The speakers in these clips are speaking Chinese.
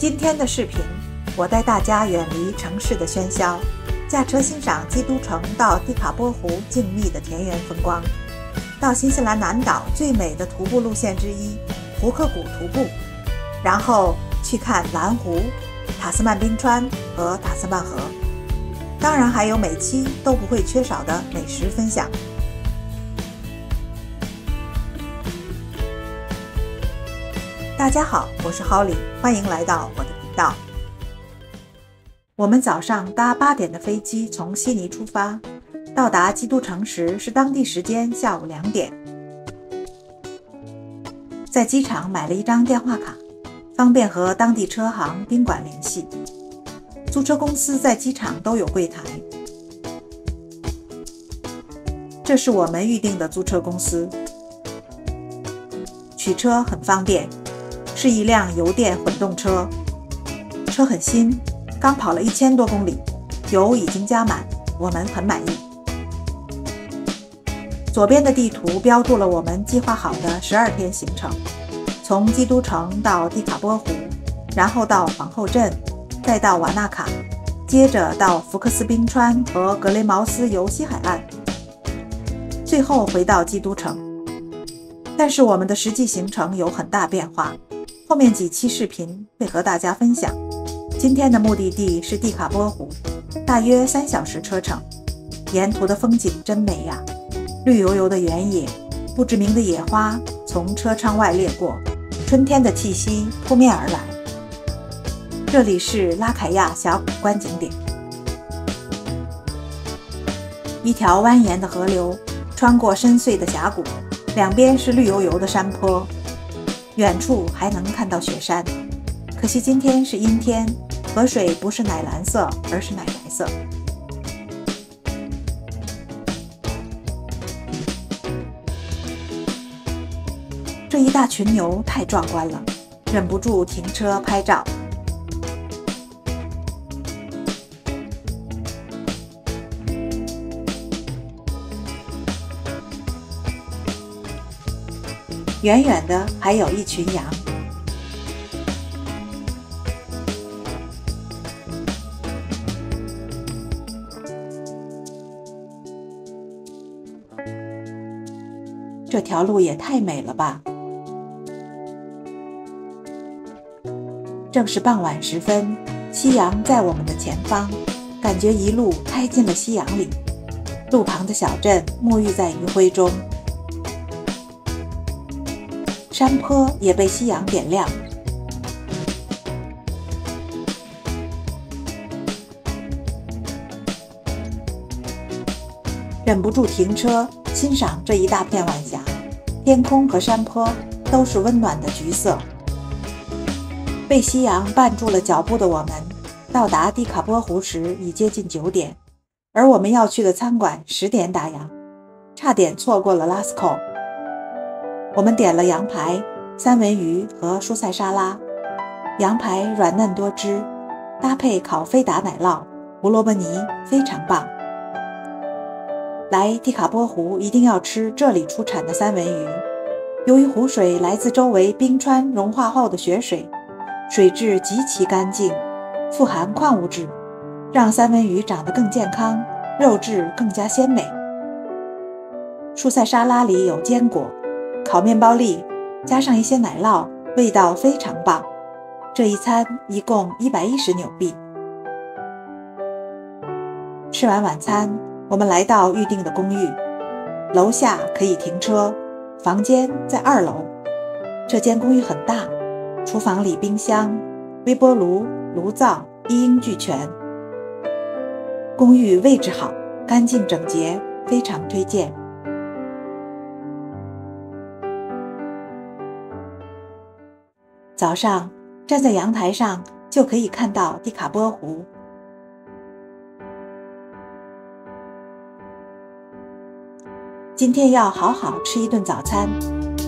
今天的视频，我带大家远离城市的喧嚣，驾车欣赏基督城到蒂卡波湖静谧的田园风光，到新西兰南岛最美的徒步路线之一胡克谷徒步，然后去看蓝湖、塔斯曼冰川和塔斯曼河，当然还有每期都不会缺少的美食分享。大家好，我是 Holly， 欢迎来到我的频道。我们早上搭8点的飞机从悉尼出发，到达基督城时是当地时间下午2点。在机场买了一张电话卡，方便和当地车行、宾馆联系。租车公司在机场都有柜台。这是我们预定的租车公司，取车很方便。是一辆油电混动车，车很新，刚跑了1000多公里，油已经加满，我们很满意。左边的地图标注了我们计划好的12天行程，从基督城到蒂卡波湖，然后到皇后镇，再到瓦纳卡，接着到福克斯冰川和格雷茅斯尤西海岸，最后回到基督城。但是我们的实际行程有很大变化，后面几期视频会和大家分享。今天的目的地是蒂卡波湖，大约3小时车程，沿途的风景真美呀，绿油油的原野，不知名的野花从车窗外掠过，春天的气息扑面而来。这里是拉凯亚峡谷观景点，一条蜿蜒的河流穿过深邃的峡谷，两边是绿油油的山坡，远处还能看到雪山。可惜今天是阴天，河水不是奶蓝色，而是奶白色。这一大群牛太壮观了，忍不住停车拍照。远远的还有一群羊。这条路也太美了吧！正是傍晚时分，夕阳在我们的前方，感觉一路开进了夕阳里。路旁的小镇沐浴在余晖中，山坡也被夕阳点亮。忍不住停车欣赏这一大片晚霞，天空和山坡都是温暖的橘色。被夕阳绊住了脚步的我们，到达蒂卡波湖时已接近9点，而我们要去的餐馆10点打烊，差点错过了 Lascaux。我们点了羊排、三文鱼和蔬菜沙拉。羊排软嫩多汁，搭配烤菲达奶酪、胡萝卜泥，非常棒。来蒂卡波湖一定要吃这里出产的三文鱼。由于湖水来自周围冰川融化后的雪水，水质极其干净，富含矿物质，让三文鱼长得更健康，肉质更加鲜美。蔬菜沙拉里有坚果、烤面包粒，加上一些奶酪，味道非常棒。这一餐一共110纽币。吃完晚餐，我们来到预定的公寓，楼下可以停车，房间在2楼。这间公寓很大，厨房里冰箱、微波炉、炉灶一应俱全。公寓位置好，干净整洁，非常推荐。早上站在阳台上就可以看到蒂卡波湖。今天要好好吃一顿早餐，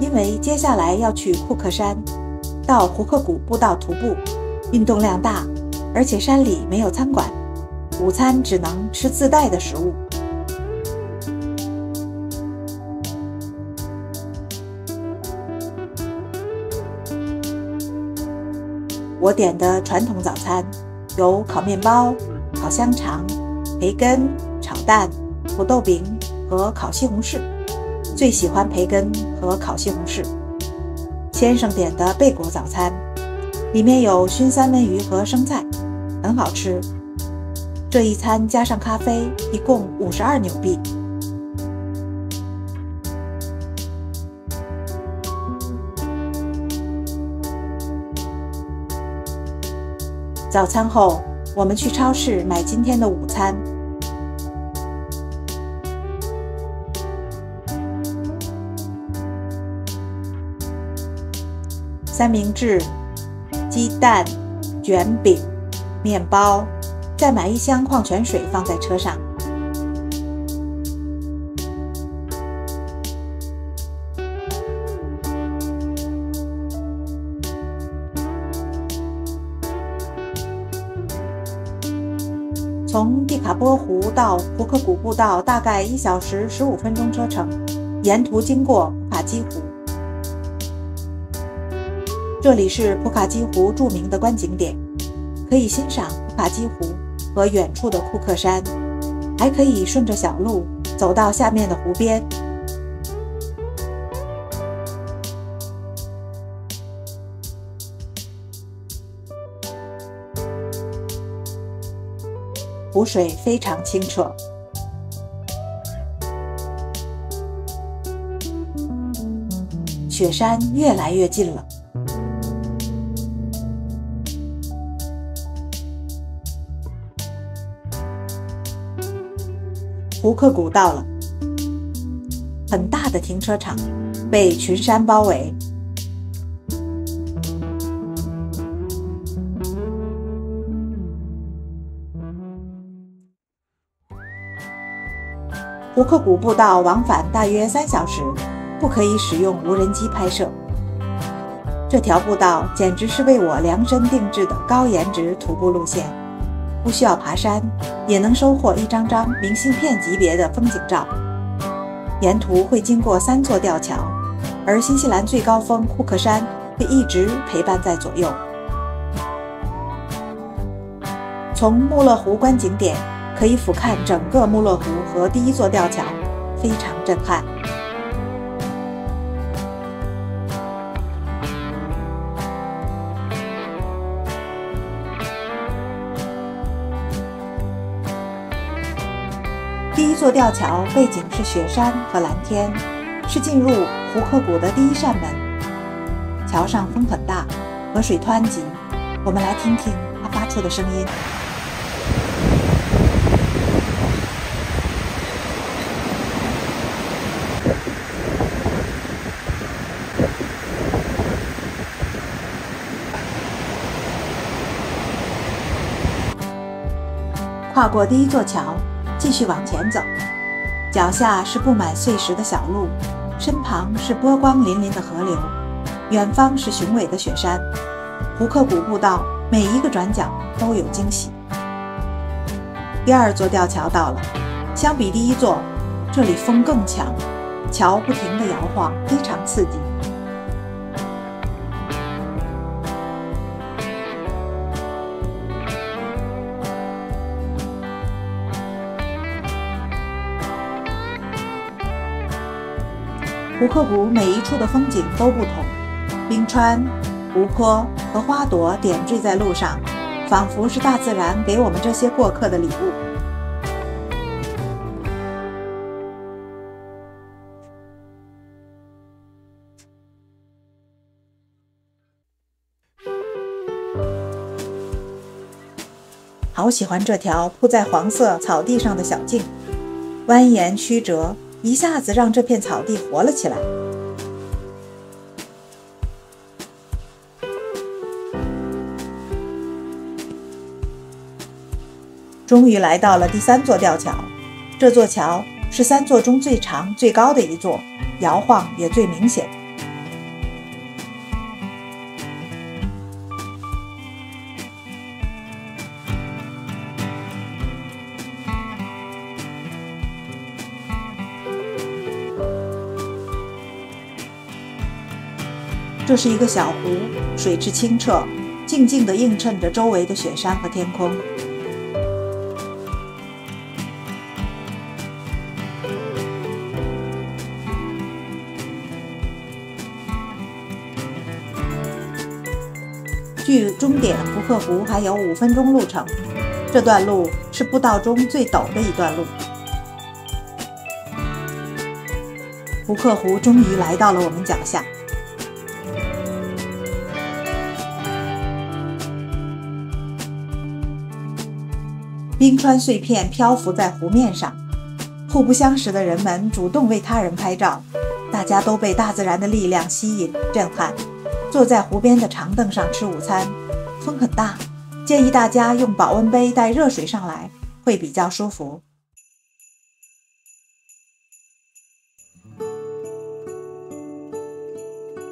因为接下来要去库克山，到胡克谷步道徒步，运动量大，而且山里没有餐馆，午餐只能吃自带的食物。我点的传统早餐有烤面包、烤香肠、培根、炒蛋、土豆饼和烤西红柿，最喜欢培根和烤西红柿。先生点的贝果早餐，里面有熏三文鱼和生菜，很好吃。这一餐加上咖啡，一共52纽币。早餐后，我们去超市买今天的午餐。三明治、鸡蛋、卷饼、面包，再买一箱矿泉水放在车上。从蒂卡波湖到胡克古步道大概1小时15分钟车程，沿途经过普卡基湖。这里是普卡基湖著名的观景点，可以欣赏普卡基湖和远处的库克山，还可以顺着小路走到下面的湖边。湖水非常清澈，雪山越来越近了。胡克谷到了，很大的停车场被群山包围。胡克谷步道往返大约3小时，不可以使用无人机拍摄。这条步道简直是为我量身定制的高颜值徒步路线，不需要爬山，也能收获一张张明信片级别的风景照。沿途会经过3座吊桥，而新西兰最高峰库克山会一直陪伴在左右。从穆勒湖观景点可以俯瞰整个穆勒湖和第1座吊桥，非常震撼。第1座吊桥背景是雪山和蓝天，是进入胡克谷的第1扇门。桥上风很大，河水湍急，我们来听听它发出的声音。跨过第1座桥，继续往前走，脚下是布满碎石的小路，身旁是波光粼粼的河流，远方是雄伟的雪山。胡克谷步道每一个转角都有惊喜。第2座吊桥到了，相比第1座，这里风更强，桥不停地摇晃，非常刺激。胡克谷每一处的风景都不同，冰川、湖泊和花朵点缀在路上，仿佛是大自然给我们这些过客的礼物。好喜欢这条铺在黄色草地上的小径，蜿蜒曲折，一下子让这片草地活了起来。终于来到了第3座吊桥，这座桥是3座中最长最高的一座，摇晃也最明显。这是一个小湖，水质清澈，静静地映衬着周围的雪山和天空。距终点胡克湖还有5分钟路程，这段路是步道中最陡的一段路。胡克湖终于来到了我们脚下，冰川碎片漂浮在湖面上，互不相识的人们主动为他人拍照，大家都被大自然的力量吸引、震撼。坐在湖边的长凳上吃午餐，风很大，建议大家用保温杯带热水上来，会比较舒服。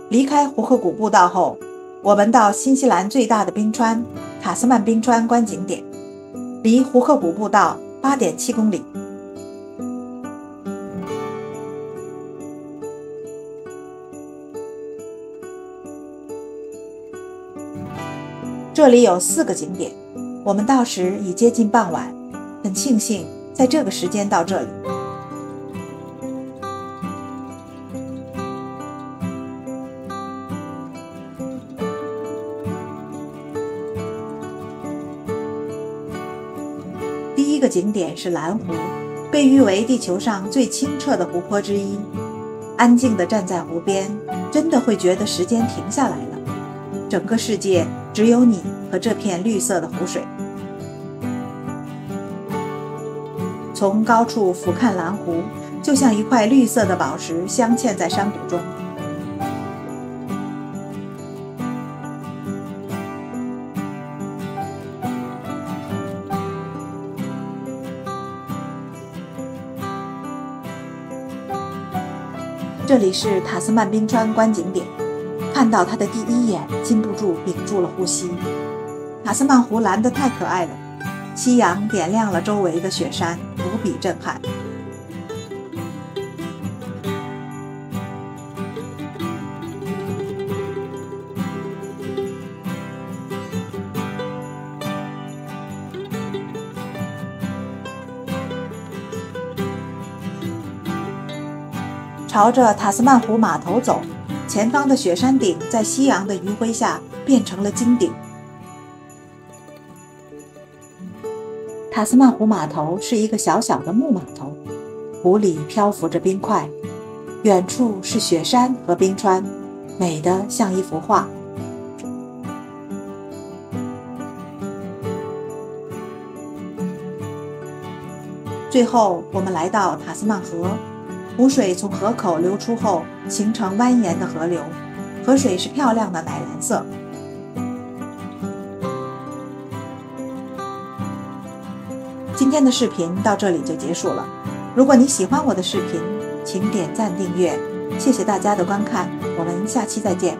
离开胡克谷步道后，我们到新西兰最大的冰川塔斯曼冰川观景点，离胡克谷步道 8.7 公里。这里有4个景点，我们到时已接近傍晚，很庆幸在这个时间到这里。第一个景点是蓝湖，被誉为地球上最清澈的湖泊之一。安静地站在湖边，真的会觉得时间停下来了。整个世界只有你和这片绿色的湖水。从高处俯瞰蓝湖，就像一块绿色的宝石镶嵌在山谷中。这里是塔斯曼冰川观景点，看到它的第一眼，禁不住屏住了呼吸。塔斯曼湖蓝得太可爱了，夕阳点亮了周围的雪山，无比震撼。朝着塔斯曼湖码头走，前方的雪山顶在夕阳的余晖下变成了金顶。塔斯曼湖码头是一个小小的木码头，湖里漂浮着冰块，远处是雪山和冰川，美得像一幅画。最后，我们来到塔斯曼河。湖水从河口流出后，形成蜿蜒的河流，河水是漂亮的奶蓝色。今天的视频到这里就结束了。如果你喜欢我的视频，请点赞订阅，谢谢大家的观看，我们下期再见。